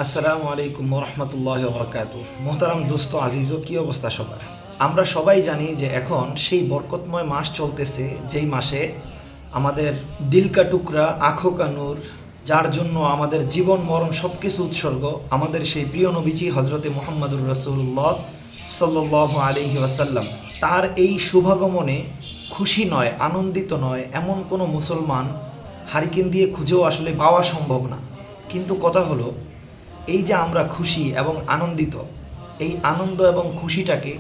আসসালামু আলাইকুম রহমতুল্লাহ বরকাত। মোহতারাম দোস্ত আজিজ, কি অবস্থা সবার? আমরা সবাই জানি যে এখন সেই বরকতময় মাস চলতেছে, যেই মাসে আমাদের দিল কা টুকরা আঁখো কা নূর, যার জন্য আমাদের জীবন মরণ সব কিছু উৎসর্গ, আমাদের সেই প্রিয় নবীজি হজরতে মুহাম্মদুর রাসূলুল্লাহ সাল্লাল্লাহু আলাইহি ওয়াসাল্লাম। তার এই শুভাগমনে খুশি নয়, আনন্দিত নয় এমন কোনো মুসলমান হারিকেন দিয়ে খুঁজেও আসলে পাওয়া সম্ভব না। কিন্তু কথা হলো, এই যে আমরা খুশি এবং আনন্দিত, এই আনন্দ এবং খুশিটাকে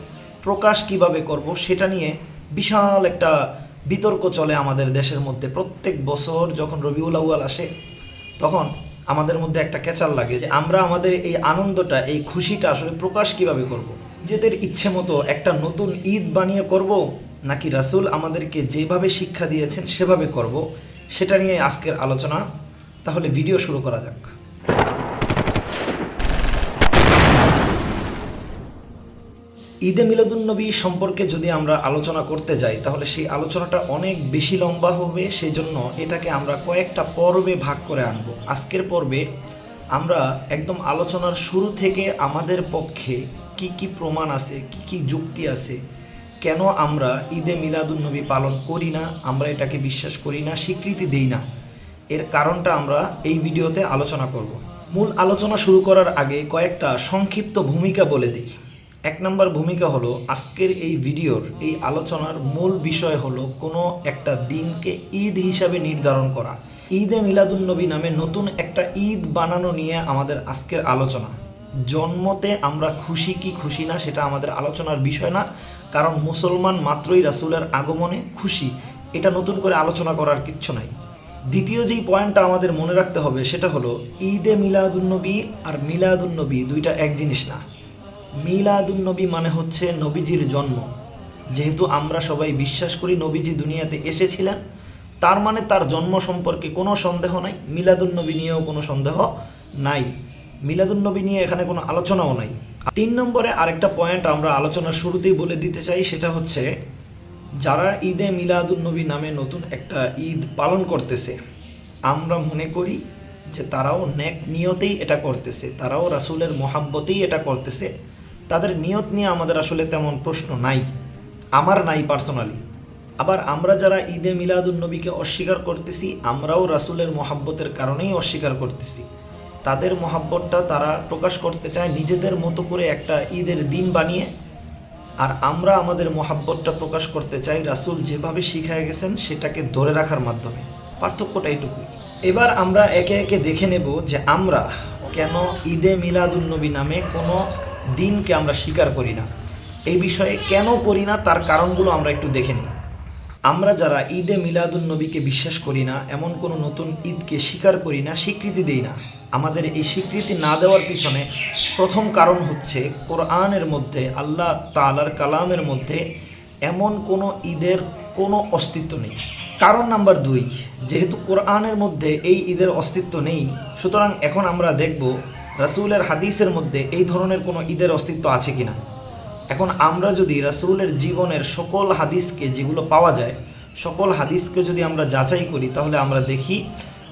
প্রকাশ কিভাবে করব সেটা নিয়ে বিশাল একটা বিতর্ক চলে আমাদের দেশের মধ্যে। প্রত্যেক বছর যখন রবিউল আউয়াল আসে, তখন আমাদের মধ্যে একটা ক্যাচাল লাগে যে আমরা আমাদের এই আনন্দটা, এই খুশিটা আসলে প্রকাশ কিভাবে করব। নিজেদের ইচ্ছে মতো একটা নতুন ঈদ বানিয়ে করব, নাকি রাসূল আমাদেরকে যেভাবে শিক্ষা দিয়েছেন সেভাবে করব, সেটা নিয়ে আজকের আলোচনা। তাহলে ভিডিও শুরু করা যাক। ঈদে মিলাদুন্নবী সম্পর্কে যদি আমরা আলোচনা করতে যাই, তাহলে সেই আলোচনাটা অনেক বেশি লম্বা হবে। সেই জন্য এটাকে আমরা কয়েকটা পর্বে ভাগ করে আনব। আজকের পর্বে আমরা একদম আলোচনার শুরু থেকে আমাদের পক্ষে কি কি প্রমাণ আছে, কি কি যুক্তি আছে, কেন আমরা ঈদে মিলাদুন্নবী পালন করি না, আমরা এটাকে বিশ্বাস করি না, স্বীকৃতি দেই না, এর কারণটা আমরা এই ভিডিওতে আলোচনা করব। মূল আলোচনা শুরু করার আগে কয়েকটা সংক্ষিপ্ত ভূমিকা বলে দিই। এক নম্বর ভূমিকা হলো, আজকের এই ভিডিওর এই আলোচনার মূল বিষয় হলো কোনো একটা দিনকে ঈদ হিসাবে নির্ধারণ করা। ঈদে মিলাদুন্নবী নামে নতুন একটা ঈদ বানানো নিয়ে আমাদের আজকের আলোচনা। জন্মতে আমরা খুশি কি খুশি না সেটা আমাদের আলোচনার বিষয় না, কারণ মুসলমান মাত্রই রাসূলের আগমনে খুশি, এটা নতুন করে আলোচনা করার কিচ্ছু নাই। দ্বিতীয় যেই পয়েন্টটা আমাদের মনে রাখতে হবে সেটা হলো, ঈদে মিলাদুন্নবী আর মিলাদুন্নবী দুইটা এক জিনিস না। মিলাদুন্নবী মানে হচ্ছে নবীজির জন্ম। যেহেতু আমরা সবাই বিশ্বাস করি নবীজি দুনিয়াতে এসেছিলেন, তার মানে তার জন্ম সম্পর্কে কোনো সন্দেহ নাই, মিলাদুন্নবী নিয়েও কোনো সন্দেহ নাই, মিলাদুন্নবী নিয়ে এখানে কোনো আলোচনাও নাই। 3 নম্বরে আরেকটা পয়েন্ট আমরা আলোচনার শুরুতেই বলে দিতে চাই, সেটা হচ্ছে যারা ঈদে মিলাদুন্নবী নামে নতুন একটা ঈদ পালন করতেছে, আমরা মনে করি যে তারাও নেক নিয়তেই এটা করতেছে, তারাও রাসূলের মহাব্বতেই এটা করতেছে। তাদের নিয়ত নিয়ে আমাদের আসলে তেমন প্রশ্ন নাই, আমার নাই পার্সোনালি। আবার আমরা যারা ঈদে মিলাদুন্নবীকে অস্বীকার করতেছি, আমরাও রাসূলের মহাব্বতের কারণেই অস্বীকার করতেছি। তাদের মহাব্বতটা তারা প্রকাশ করতে চায় নিজেদের মতো করে একটা ঈদের দিন বানিয়ে, আর আমরা আমাদের মহাব্বতটা প্রকাশ করতে চাই রাসূল যেভাবে শিখায় গেছেন সেটাকে ধরে রাখার মাধ্যমে। পার্থক্যটা এইটুকুই। এবার আমরা একে একে দেখে নেব যে আমরা কেন ঈদে মিলাদুন্নবী নামে কোনো দিনকে আমরা স্বীকার করি না। এই বিষয়ে কেন করি না তার কারণগুলো আমরা একটু দেখে নিই। আমরা যারা ঈদে মিলাদুন্নবীকে বিশ্বাস করি না, এমন কোনো নতুন ঈদকে স্বীকার করি না, স্বীকৃতি দেই না, আমাদের এই স্বীকৃতি না দেওয়ার পিছনে প্রথম কারণ হচ্ছে, কোরআনের মধ্যে, আল্লাহ তাআলার কালামের মধ্যে এমন কোনো ঈদের কোনো অস্তিত্ব নেই। কারণ নাম্বার 2, যেহেতু কোরআনের মধ্যে এই ঈদের অস্তিত্ব নেই, সুতরাং এখন আমরা দেখব রাসূলের হাদিসের মধ্যে এই ধরনের কোনো ঈদের অস্তিত্ব আছে কিনা। এখন আমরা যদি রাসূলের জীবনের সকল হাদিসকে, যেগুলো পাওয়া যায় সকল হাদিসকে যদি আমরা যাচাই করি, তাহলে আমরা দেখি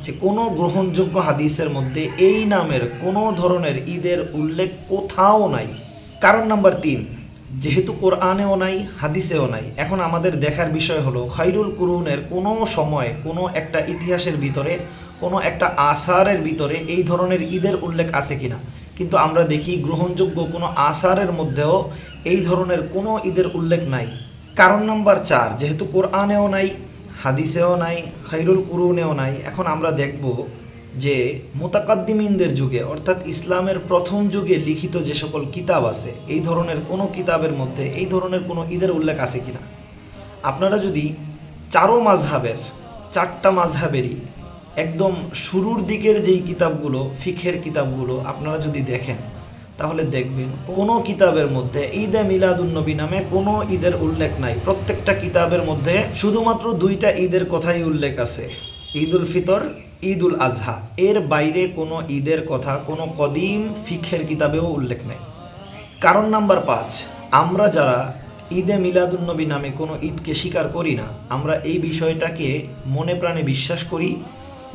যে কোনো গ্রহণযোগ্য হাদিসের মধ্যে এই নামের কোনো ধরনের ঈদের উল্লেখ কোথাও নাই। কারণ নাম্বার 3, যেহেতু কোরআনেও নাই, হাদিসেও নাই, এখন আমাদের দেখার বিষয় হলো খায়রুল কুরুনের কোনো সময়, কোনো একটা ইতিহাসের ভিতরে, কোনো একটা আসারের ভিতরে এই ধরনের ঈদের উল্লেখ আছে কিনা। কিন্তু আমরা দেখি গ্রহণযোগ্য কোনো আসারের মধ্যেও এই ধরনের কোনো ঈদের উল্লেখ নাই। কারণ নাম্বার 4, যেহেতু কোরআনেও নাই, হাদিসেও নাই, খায়রুল কুরুনেও নাই, এখন আমরা দেখব যে মুতাকাদ্দিমিনদের যুগে, অর্থাৎ ইসলামের প্রথম যুগে লিখিত যে সকল কিতাব আছে, এই ধরনের কোনো কিতাবের মধ্যে এই ধরনের কোনো ঈদের উল্লেখ আছে কিনা। আপনারা যদি চারো মাযহাবের, 4টা মাযহাবেরই একদম শুরুর দিকের যেই কিতাবগুলো, ফিকহের কিতাবগুলো আপনারা যদি দেখেন, তাহলে দেখবেন কোনো কিতাবের মধ্যে ঈদে মিলাদুন্নবী নামে কোনো ঈদের উল্লেখ নাই। প্রত্যেকটা কিতাবের মধ্যে শুধুমাত্র 2টা ঈদের কথাই উল্লেখ আছে, ঈদুল ফিতর, ঈদুল আজহা। এর বাইরে কোনো ঈদের কথা কোনো কদিম ফিকহের কিতাবেও উল্লেখ নেই। কারণ নাম্বার 5, আমরা যারা ঈদে মিলাদুন্নবী নামে কোনো ঈদকে স্বীকার করি না, আমরা এই বিষয়টাকে মনে প্রাণে বিশ্বাস করি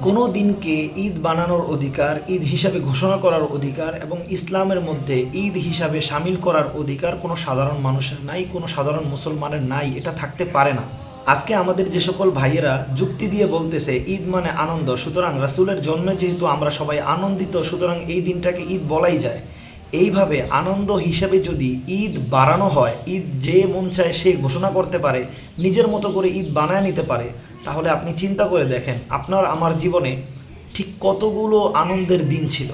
কোনো দিনকে ঈদ বানানোর অধিকার, ঈদ হিসাবে ঘোষণা করার অধিকার এবং ইসলামের মধ্যে ঈদ হিসাবে সামিল করার অধিকার কোনো সাধারণ মানুষের নাই, কোনো সাধারণ মুসলমানের নাই, এটা থাকতে পারে না। আজকে আমাদের যে সকল ভাইয়েরা যুক্তি দিয়ে বলতেছে ঈদ মানে আনন্দ, সুতরাং রাসূলের জন্মে যেহেতু আমরা সবাই আনন্দিত, সুতরাং এই দিনটাকে ঈদ বলাই যায়, এইভাবে আনন্দ হিসাবে যদি ঈদ বাড়ানো হয়, ঈদ যে মন চায় সে ঘোষণা করতে পারে, নিজের মতো করে ঈদ বানায় নিতে পারে, তাহলে আপনি চিন্তা করে দেখেন আপনার আমার জীবনে ঠিক কতগুলো আনন্দের দিন ছিল।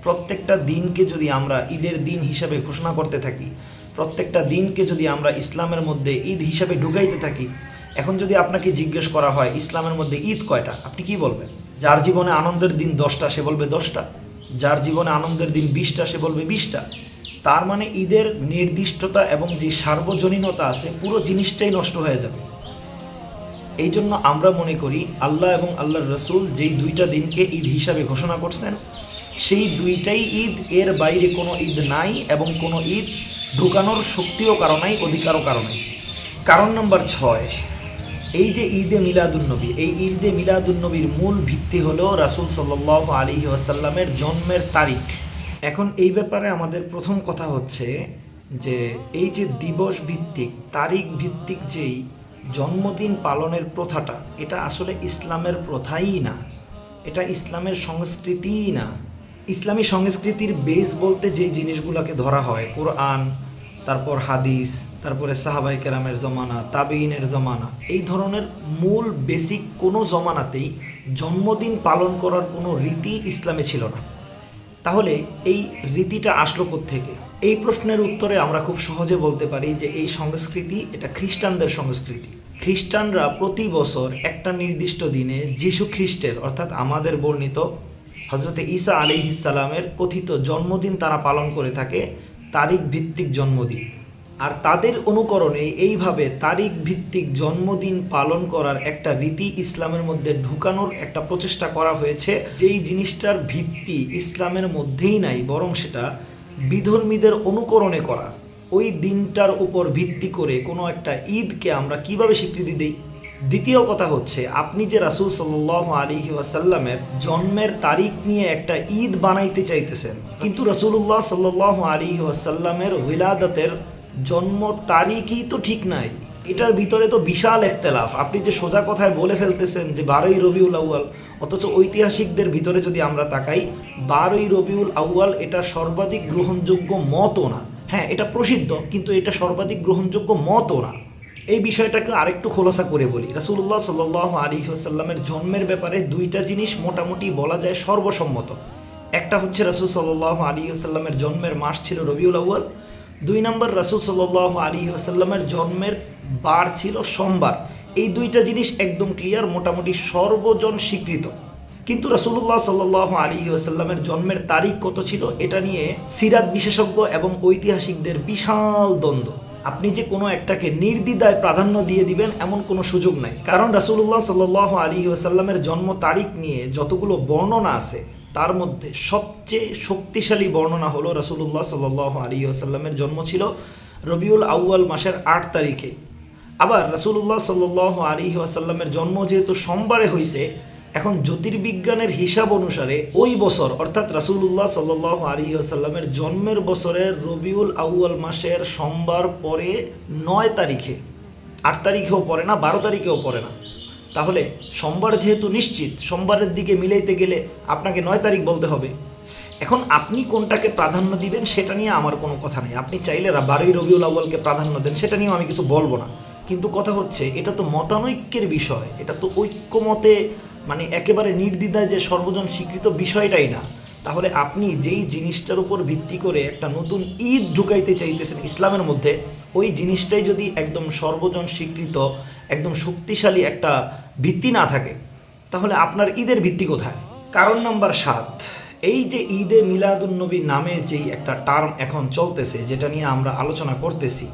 প্রত্যেকটা দিনকে যদি আমরা ঈদের দিন হিসাবে ঘোষণা করতে থাকি, প্রত্যেকটা দিনকে যদি আমরা ইসলামের মধ্যে ঈদ হিসাবে ঢুকাইতে থাকি, এখন যদি আপনাকে জিজ্ঞেস করা হয় ইসলামের মধ্যে ঈদ কয়টা, আপনি কি বলবেন? যার জীবনে আনন্দের দিন 10টা সে বলবে 10টা, যার জীবনে আনন্দের দিন 20টা সে বলবে 20টা। তার মানে ঈদের নির্দিষ্টতা এবং যে সার্বজনীনতা আছে পুরো জিনিসটাই নষ্ট হয়ে যাবে। এই জন্য আমরা মনে করি আল্লাহ এবং আল্লাহর রসুল যেই দুইটা দিনকে ঈদ হিসাবে ঘোষণা করছেন সেই দুইটাই ঈদ, এর বাইরে কোনো ঈদ নাই এবং কোনো ঈদ ঢুকানোর শক্তিও কারো নাই, অধিকারও কারো নাই। কারণ নাম্বার 6, এই যে ঈদে মিলাদুন্নবী, এই ঈদে মিলাদুন্নবীর মূল ভিত্তি হলো রাসূল সাল্লাল্লাহু আলাইহি ওয়াসাল্লামের জন্মের তারিখ। এখন এই ব্যাপারে আমাদের প্রথম কথা হচ্ছে যে এই যে দিবস ভিত্তিক, তারিখ ভিত্তিক যেই জন্মদিন পালনের প্রথাটা, এটা আসলে ইসলামের প্রথাই না, এটা ইসলামের সংস্কৃতিই না। ইসলামী সংস্কৃতির বেস বলতে যে জিনিসগুলোকে ধরা হয়, কোরআন, তারপর হাদিস, তারপরে সাহাবায়ে কেরামের জমানা, তাবেঈনের জমানা, এই ধরনের মূল বেসিক কোনো জমানাতেই জন্মদিন পালন করার কোনো রীতি ইসলামে ছিল না। তাহলে এই রীতিটা আসলো কোত্থেকে? এই প্রশ্নের উত্তরে আমরা খুব সহজে বলতে পারি যে এই সংস্কৃতি এটা খ্রিস্টানদের সংস্কৃতি। খ্রিস্টানরা প্রতি বছর একটা নির্দিষ্ট দিনে যিশু খ্রিস্টের, অর্থাৎ আমাদের বর্ণিত হযরতে ঈসা আলাইহিস সালামের কথিত জন্মদিন তারা পালন করে থাকে, তারিখ ভিত্তিক জন্মদিন। আর তাদের অনুকরণে এইভাবে তারিখ ভিত্তিক জন্মদিন পালন করার একটা রীতি ইসলামের মধ্যে ঢুকানোর একটা প্রচেষ্টা করা হয়েছে, যেই জিনিসটার ভিত্তি ইসলামের মধ্যেই নাই, বরং সেটা বিধর্মীদের অনুকরণে করা। ওই দিনটার উপর ভিত্তি করে কোনো একটা ঈদকে আমরা কিভাবে স্বীকৃতি দিই? দ্বিতীয় কথা হচ্ছে, আপনি যে রাসূল সাল্লাল্লাহু আলাইহি ওয়াসাল্লামের জন্মের তারিখ নিয়ে একটা ঈদ বানাইতে চাইতেছেন, কিন্তু রাসূলুল্লাহ সাল্লাল্লাহু আলাইহি ওয়াসাল্লামের উলাদাতের জন্ম তারিখই তো ঠিক নাই, এটার ভিতরে তো বিশাল ইখতিলাফ। আপনি যে সোজা কথায় বলে ফেলতেছেন যে 12ই রবিউল আউয়াল, অথচ ঐতিহাসিকদের ভিতরে যদি আমরা তাকাই 12ই রবিউল আউয়াল এটা সর্বাধিক গ্রহণযোগ্য মতও না। হ্যাঁ, এটা প্রসিদ্ধ, কিন্তু এটা সর্বাধিক গ্রহণযোগ্য মতও না। এই বিষয়টাকে আরেকটু খোলাসা করে বলি, রাসূলুল্লাহ সাল্লাল্লাহু আলাইহি ওয়াসাল্লামের জন্মের ব্যাপারে দুইটা জিনিস মোটামুটি বলা যায় সর্বসম্মত। একটা হচ্ছে রাসূল সাল্লাল্লাহু আলাইহি ওয়াসাল্লামের জন্মের মাস ছিল রবিউল আউয়াল। 2 নম্বর, রাসূল সাল্লাল্লাহু আলাইহি ওয়াসাল্লামের জন্মের বার ছিল সোমবার। এই দুইটা জিনিস একদম ক্লিয়ার, মোটামুটি সর্বজন স্বীকৃত। কিন্তু রাসূলুল্লাহ সাল্লাল্লাহু আলাইহি ওয়াসাল্লামের জন্মের তারিখ কত ছিল, এটা নিয়ে সিরাত বিশেষজ্ঞ এবং ঐতিহাসিকদের বিশাল দ্বন্দ্ব। আপনি যে কোনো একটাকে নির্দ্বিধায় প্রাধান্য দিয়ে দিবেন এমন কোনো সুযোগ নাই, কারণ রাসূলুল্লাহ সাল্লাল্লাহু আলাইহি ওয়াসাল্লামের জন্ম তারিখ নিয়ে যতগুলো বর্ণনা আছে তার মধ্যে সবচেয়ে শক্তিশালী বর্ণনা হলো রাসূলুল্লাহ সাল্লাল্লাহু আলাইহি ওয়াসাল্লামের জন্ম ছিল রবিউল আউয়াল মাসের 8 তারিখে। আবার রাসূলুল্লাহ সাল্লাল্লাহু আলাইহি ওয়াসাল্লামের জন্ম যেহেতু সোমবারে হয়েছে, এখন জ্যোতির্বিজ্ঞানের হিসাব অনুসারে ওই বছর, অর্থাৎ রাসূলুল্লাহ সাল্লাল্লাহু আলাইহি ওয়াসাল্লামের জন্মের বছরের রবিউল আউয়াল মাসের সোমবার পরে 9 তারিখে, 8 তারিখেও পড়ে না, 12 তারিখেও পড়ে না। তাহলে সোমবার যেহেতু নিশ্চিত, সোমবারের দিকে মিলাইতে গেলে আপনাকে 9 তারিখ বলতে হবে। এখন আপনি কোনটাকে প্রাধান্য দিবেন সেটা নিয়ে আমার কোনো কথা নেই, আপনি চাইলে 12ই রবিউল আউয়ালকে প্রাধান্য দেন, সেটা নিয়েও আমি কিছু বলবো না। কিন্তু কথা হচ্ছে, এটা তো মতানৈক্যের বিষয়, এটা তো ঐক্যমতে মানে একেবারে নির্দ্বিধায় যে সর্বজন স্বীকৃত বিষয়টাই না। তাহলে আপনি যেই জিনিসটার উপর ভিত্তি করে একটা নতুন ঈদ ঢুকাইতে চাইতেছেন ইসলামের মধ্যে, ওই জিনিসটাই যদি একদম সর্বজন স্বীকৃত, একদম শক্তিশালী একটা ভিত্তি না থাকে, তাহলে আপনার ঈদের ভিত্তি কোথায়? কারণ নাম্বার 7, এই যে ঈদে মিলাদুন্নবী নামে যেই একটা টার্ম এখন চলতেছে, যেটা নিয়ে আমরা আলোচনা করতেছি,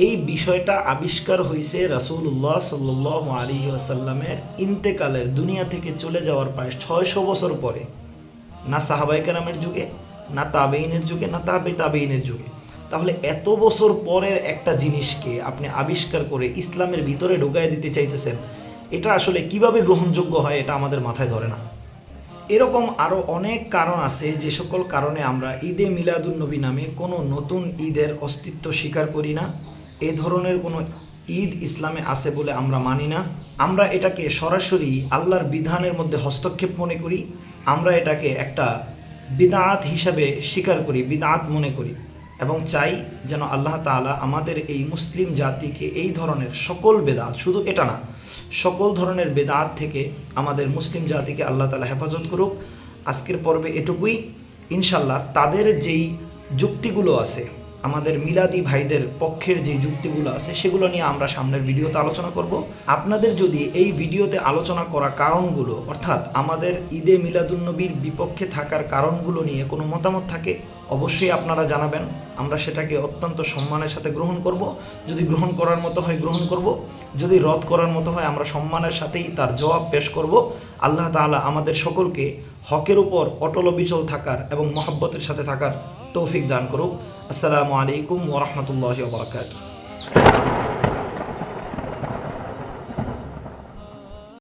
এই বিষয়টা আবিষ্কার হয়েছে রাসূলুল্লাহ সাল্লাল্লাহু আলাইহি ওয়াসাল্লামের ইন্তেকালের, দুনিয়া থেকে চলে যাওয়ার প্রায় 600 বছর পরে। না সাহাবায়ে কেরামের যুগে, না তাবেঈনের যুগে, না তাবেঈনের যুগে। তাহলে এত বছর পরের একটা জিনিসকে আপনি আবিষ্কার করে ইসলামের ভিতরে ঢুকায় দিতে চাইতেছেন, এটা আসলে কিভাবে গ্রহণযোগ্য হয় এটা আমাদের মাথায় ধরে না। এরকম আরও অনেক কারণ আছে যে সকল কারণে আমরা ঈদে মিলাদুন্নবী নামে কোনো নতুন ঈদের অস্তিত্ব স্বীকার করি না। এ ধরনের কোনো ঈদ ইসলামে আছে বলে আমরা মানি না। আমরা এটাকে সরাসরি আল্লাহর বিধানের মধ্যে হস্তক্ষেপ মনে করি। আমরা এটাকে একটা বিদআত হিসাবে স্বীকার করি, বিদআত মনে করি, এবং চাই যেন আল্লাহ তাআলা আমাদের এই মুসলিম জাতিকে এই ধরনের সকল বেদাত, শুধু এটা না, সকল ধরনের বেদাত থেকে আমাদের মুসলিম জাতিকে আল্লাহ তাআলা হেফাজত করুক। আজকের পর্বে এটুকুই। ইনশাল্লাহ তাদের যেই যুক্তিগুলো আছে, আমাদের মিলাদি ভাইদের পক্ষের যে যুক্তিগুলো আছে, সেগুলো নিয়ে আমরা সামনের ভিডিওতে আলোচনা করব। আপনাদের যদি এই ভিডিওতে আলোচনা করা কারণগুলো, অর্থাৎ আমাদের ঈদে মিলাদুন্নবীর বিপক্ষে থাকার কারণগুলো নিয়ে কোনো মতামত থাকে, অবশ্যই আপনারা জানাবেন। আমরা সেটাকে অত্যন্ত সম্মানের সাথে গ্রহণ করব। যদি গ্রহণ করার মতো হয় গ্রহণ করব, যদি রদ করার মতো হয় আমরা সম্মানের সাথেই তার জবাব পেশ করব। আল্লাহ তাআলা আমাদের সকলকে হকের উপর অটল অবিচল থাকার এবং মহব্বতের সাথে থাকার তৌফিক দান করুক। আসসালামু আলাইকুম ওয়া রাহমাতুল্লাহি ওয়া বারাকাতুহু।